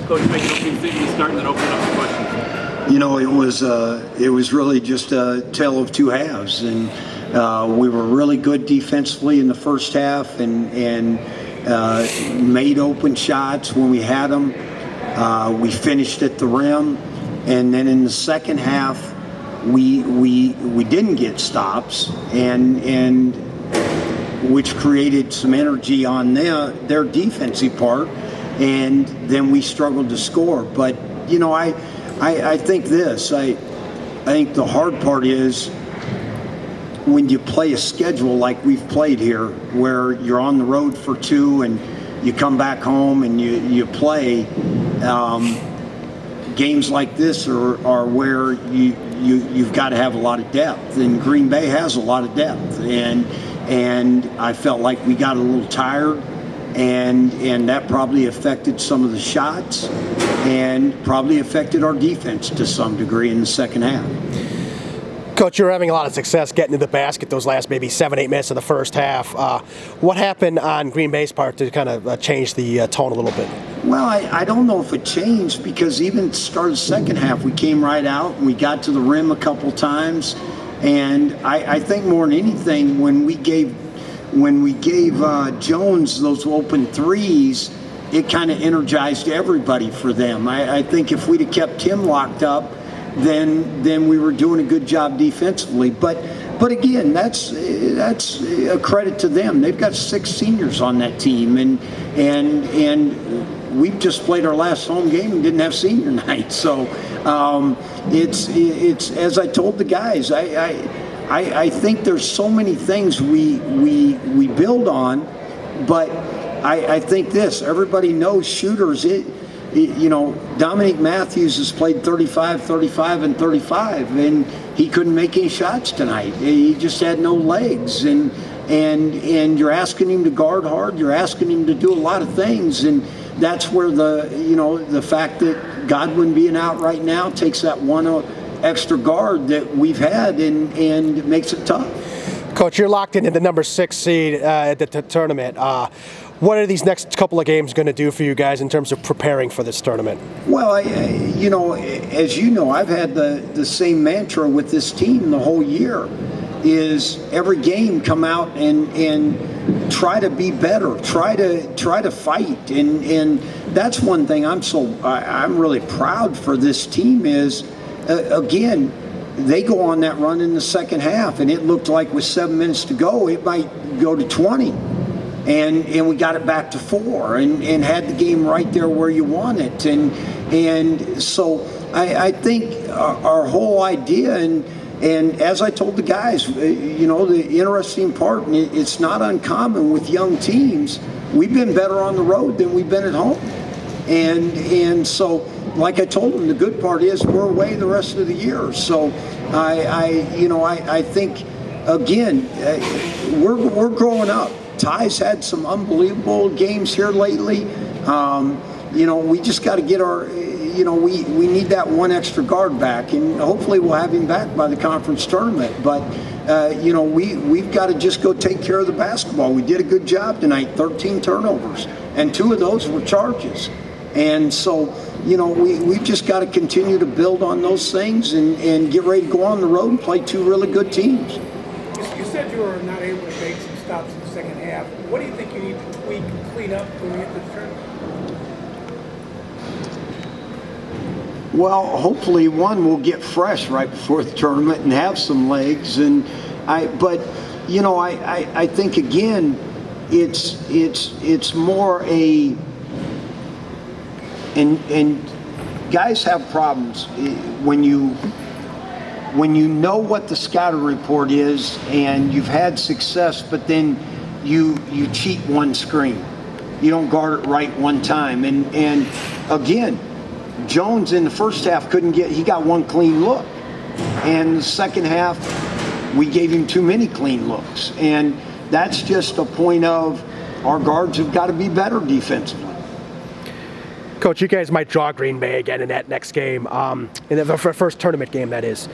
Coach, make an opening statement to start and then open up for questions. You know, it was really just a tale of two halves, and we were really good defensively in the first half, and made open shots when we had them. We finished at the rim, and then in the second half, we didn't get stops, and which created some energy on their defensive part, and then we struggled to score. But you know, I think this. I think the hard part is when you play a schedule like we've played here, where you're on the road for 2 and you come back home and you play. Games like this are where you've got to have a lot of depth, and Green Bay has a lot of depth, and I felt like we got a little tired, and that probably affected some of the shots, and probably affected our defense to some degree in the second half. Coach, you were having a lot of success getting to the basket those last maybe 7-8 minutes of the first half. What happened on Green Bay's part to kind of change the tone a little bit? Well, I don't know if it changed, because even start of the second half, we came right out and we got to the rim a couple times, and I think more than anything, when we gave Jones those open threes, it kind of energized everybody for them. I think if we'd have kept him locked up, then we were doing a good job defensively. But again, that's a credit to them. They've got 6 seniors on that team, and we've just played our last home game and didn't have senior night. So it's as I told the guys, I think there's so many things we build on, but I think this, everybody knows shooters. You know, Dominic Matthews has played 35, 35, and 35, and he couldn't make any shots tonight. He just had no legs, and you're asking him to guard hard. You're asking him to do a lot of things, and that's where the fact that Godwin being out right now takes that one extra guard that we've had and makes it tough. Coach, you're locked into the number 6 seed at the tournament. What are these next couple of games going to do for you guys in terms of preparing for this tournament? Well, you know, as you know, I've had the same mantra with this team the whole year, is every game come out and try to be better, try to fight, and that's one thing I'm really proud for this team is, again, they go on that run in the second half, and it looked like with 7 minutes to go, it might go to 20. And we got it back to 4 and had the game right there where you want it. And so I think our whole idea, and as I told the guys, you know, the interesting part, and it's not uncommon with young teams, we've been better on the road than we've been at home. And so, like I told them, the good part is we're away the rest of the year. So I think, again, we're growing up. Ty's had some unbelievable games here lately. You know, we just got to get we need that one extra guard back, and hopefully we'll have him back by the conference tournament. But, you know, we've got to just go take care of the basketball. We did a good job tonight, 13 turnovers, and 2 of those were charges. And so, you know, we've just got to continue to build on those things and get ready to go on the road and play 2 really good teams. You said you were not able to make some stops in the second half. What do you think you need to tweak and clean up when we get to the tournament? Well, hopefully, we'll get fresh right before the tournament and have some legs. But you know, I think again, it's more a and guys have problems when you know what the scouting report is and you've had success, but then you cheat one screen. You don't guard it right one time. And again, Jones in the first half he got 1 clean look. And the second half, we gave him too many clean looks. And that's just a point of our guards have got to be better defensively. Coach, you guys might draw Green Bay again in that next game, in the first tournament game, that is.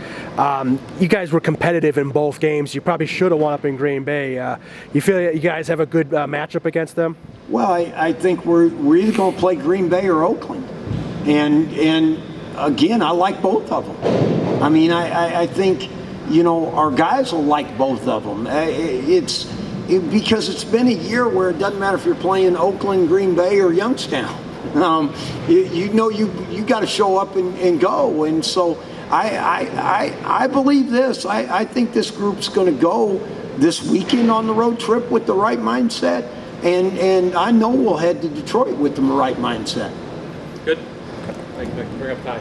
You guys were competitive in both games. You probably should have won up in Green Bay. You feel you guys have a good matchup against them? Well, I think we're either going to play Green Bay or Oakland. And again, I like both of them. I mean, I think, you know, our guys will like both of them. Because it's been a year where it doesn't matter if you're playing Oakland, Green Bay, or Youngstown. You got to show up and go. And so I believe this. I think this group's going to go this weekend on the road trip with the right mindset. And I know we'll head to Detroit with the right mindset. Good. Thank you. Bring up Ty.